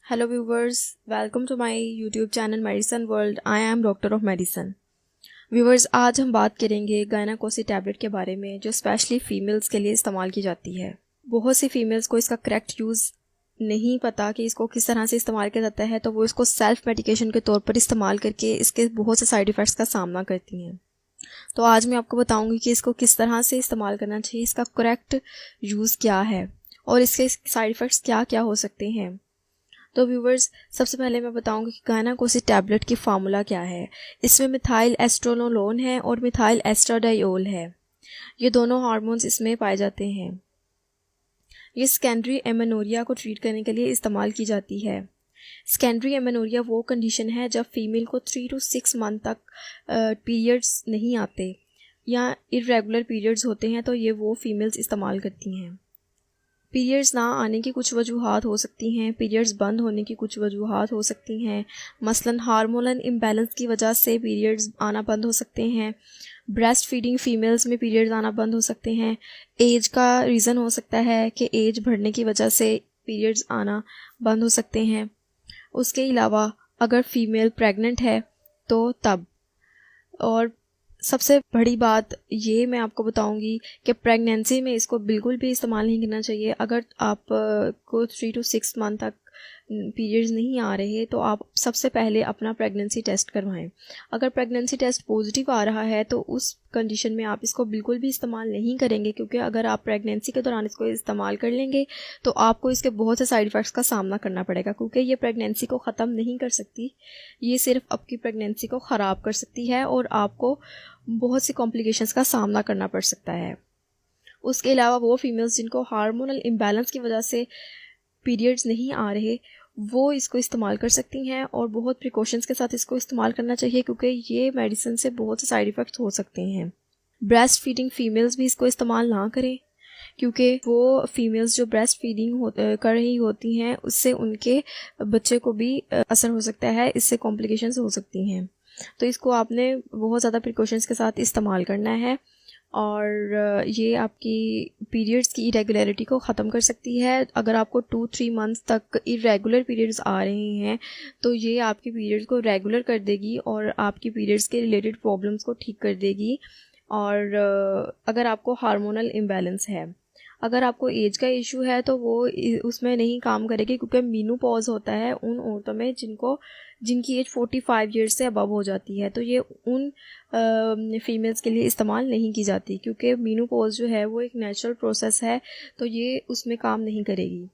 Hello viewers, welcome to my YouTube channel Medicine World. I am Doctor of Medicine. Viewers, आज हम बात करेंगे गायनाकोसी tablet के बारे में जो स्पेशली फीमेल्स के लिए इस्तेमाल की जाती है। बहुत सी फीमेल्स को इसका करेक्ट यूज़ नहीं पता कि इसको किस तरह से इस्तेमाल किया जाता है, तो वो इसको सेल्फ मेडिकेशन के तौर पर इस्तेमाल करके इसके बहुत से साइड इफ़ेक्ट्स का सामना करती हैं। तो आज मैं आपको बताऊंगी कि इसको किस तरह से इस्तेमाल करना चाहिए, इसका करेक्ट यूज़ क्या है और इसके साइड इफ़ेक्ट्स क्या क्या हो सकते हैं। तो व्यूवर्स, सबसे पहले मैं बताऊंगी कि गायनाकोसी टैबलेट की फार्मूला क्या है। इसमें मिथाइल एस्ट्रोनोलोन है और मिथाइल एस्ट्राडाइओल है। ये दोनों हार्मोन्स इसमें पाए जाते हैं। ये सेकेंडरी एमेनोरिया को ट्रीट करने के लिए इस्तेमाल की जाती है। सेकेंडरी एमेनोरिया वो कंडीशन है जब फीमेल को 3 to 6 मंथ तक पीरियड्स नहीं आते या इरेगुलर पीरियड्स होते हैं, तो ये वो फीमेल्स इस्तेमाल करती हैं। पीरियड्स ना आने की कुछ वजूहात हो सकती हैं, पीरियड्स बंद होने की कुछ वजूहात हो सकती हैं। मसलन हार्मोनल इम्बैलेंस की वजह से पीरियड्स आना बंद हो सकते हैं। ब्रेस्ट फीडिंग फीमेल्स में पीरियड्स आना बंद हो सकते हैं। एज का रीज़न हो सकता है कि एज बढ़ने की वजह से पीरियड्स आना बंद हो सकते हैं। उसके अलावा अगर फीमेल प्रेग्नेंट है तो तब। और सबसे बड़ी बात ये मैं आपको बताऊंगी कि प्रेगनेंसी में इसको बिल्कुल भी इस्तेमाल नहीं करना चाहिए। अगर आप को 3 to 6 मंथ तक पीरियड्स नहीं आ रहे तो आप सबसे पहले अपना प्रेगनेंसी टेस्ट करवाएं। अगर प्रेगनेंसी टेस्ट पॉजिटिव आ रहा है तो उस कंडीशन में आप इसको बिल्कुल भी इस्तेमाल नहीं करेंगे, क्योंकि अगर आप प्रेगनेंसी के दौरान इसको इस्तेमाल कर लेंगे तो आपको इसके बहुत से साइड इफ़ेक्ट्स का सामना करना पड़ेगा, क्योंकि ये प्रेगनेंसी को ख़त्म नहीं कर सकती। ये सिर्फ आपकी प्रेगनेंसी को ख़राब कर सकती है और आपको बहुत सी कॉम्प्लिकेशंस का सामना करना पड़ सकता है। उसके अलावा वो फीमेल्स जिनको हार्मोनल इम्बैलेंस की वजह से पीरियड्स नहीं आ रहे, वो इसको इस्तेमाल कर सकती हैं और बहुत प्रिकॉशंस के साथ इसको इस्तेमाल करना चाहिए, क्योंकि ये मेडिसिन से बहुत से साइड इफ़ेक्ट्स हो सकते हैं। ब्रेस्ट फीडिंग फीमेल्स भी इसको इस्तेमाल ना करें, क्योंकि वो फीमेल्स जो ब्रेस्ट फीडिंग कर रही होती हैं उससे उनके बच्चे को भी असर हो सकता है, इससे कॉम्प्लिकेशंस हो सकती हैं। तो इसको आपने बहुत ज़्यादा प्रिकॉशंस के साथ इस्तेमाल करना है और ये आपकी पीरियड्स की इरेगुलरिटी को ख़त्म कर सकती है। अगर आपको 2-3 मंथ्स तक इरेगुलर पीरियड्स आ रहे हैं तो ये आपकी पीरियड्स को रेगुलर कर देगी और आपकी पीरियड्स के रिलेटेड प्रॉब्लम्स को ठीक कर देगी। और अगर आपको हार्मोनल इम्बैलेंस है, अगर आपको एज का इशू है तो वो उसमें नहीं काम करेगी, क्योंकि मीनोपॉज होता है उन औरतों में जिनकी एज 45 ईयर्स से अबव हो जाती है। तो ये उन फीमेल्स के लिए इस्तेमाल नहीं की जाती, क्योंकि मीनोपॉज जो है वो एक नेचुरल प्रोसेस है, तो ये उसमें काम नहीं करेगी।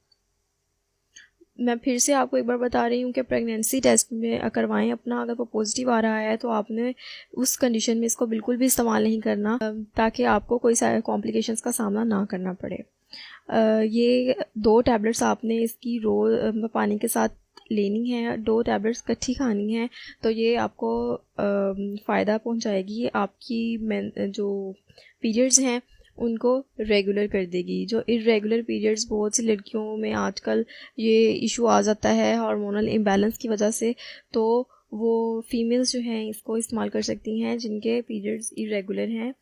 मैं फिर से आपको एक बार बता रही हूँ कि प्रेगनेंसी टेस्ट में करवाएं अपना। अगर वो पॉजिटिव आ रहा है तो आपने उस कंडीशन में इसको बिल्कुल भी इस्तेमाल नहीं करना, ताकि आपको कोई सारे कॉम्प्लिकेशंस का सामना ना करना पड़े। ये 2 टैबलेट्स आपने इसकी रोज़ पानी के साथ लेनी है, 2 टैबलेट्स इकट्ठी खानी है, तो ये आपको फ़ायदा पहुंचाएगी। आपकी जो पीरियड्स हैं उनको रेगुलर कर देगी। जो इरेगुलर पीरियड्स बहुत सी लड़कियों में आजकल ये इशू आ जाता है हार्मोनल इम्बैलेंस की वजह से, तो वो फीमेल्स जो हैं इसको इस्तेमाल कर सकती हैं जिनके पीरियड्स इरेगुलर हैं।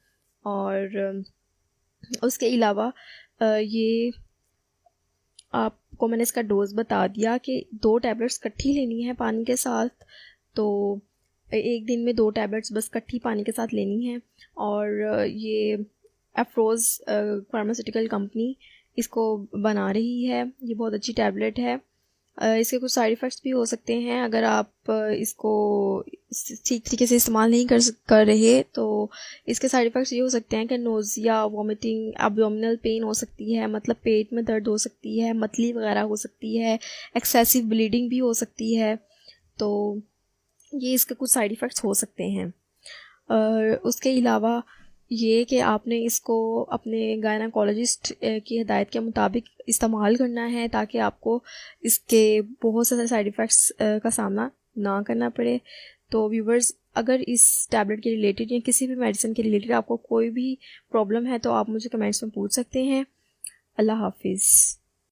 और उसके अलावा ये आपको मैंने इसका डोज बता दिया कि 2 टैबलेट्स इकट्ठी लेनी है पानी के साथ। तो एक दिन में 2 टैबलेट्स बस इकट्ठी पानी के साथ लेनी है। और ये एफ्रोज फार्मास्यूटिकल कंपनी इसको बना रही है। ये बहुत अच्छी टैबलेट है। इसके कुछ साइड इफ़ेक्ट्स भी हो सकते हैं अगर आप इसको ठीक तरीके से इस्तेमाल नहीं कर रहे, तो इसके साइड इफ़ेक्ट्स ये हो सकते हैं कि नोज़िया, वॉमिटिंग, एब्डोमिनल पेन हो सकती है, मतलब पेट में दर्द हो सकती है, मतली वगैरह हो सकती है, एक्सेसिव ब्लीडिंग भी हो सकती है। तो ये इसके कुछ साइड इफ़ेक्ट्स हो सकते हैं। उसके अलावा ये कि आपने इसको अपने गायनाकोलॉजिस्ट की हिदायत के मुताबिक इस्तेमाल करना है, ताकि आपको इसके बहुत सारे साइड इफ़ेक्ट्स का सामना ना करना पड़े। तो व्यूवर्स, अगर इस टैबलेट के रिलेटेड या किसी भी मेडिसिन के रिलेटेड आपको कोई भी प्रॉब्लम है तो आप मुझे कमेंट्स में पूछ सकते हैं। अल्लाह हाफिज़।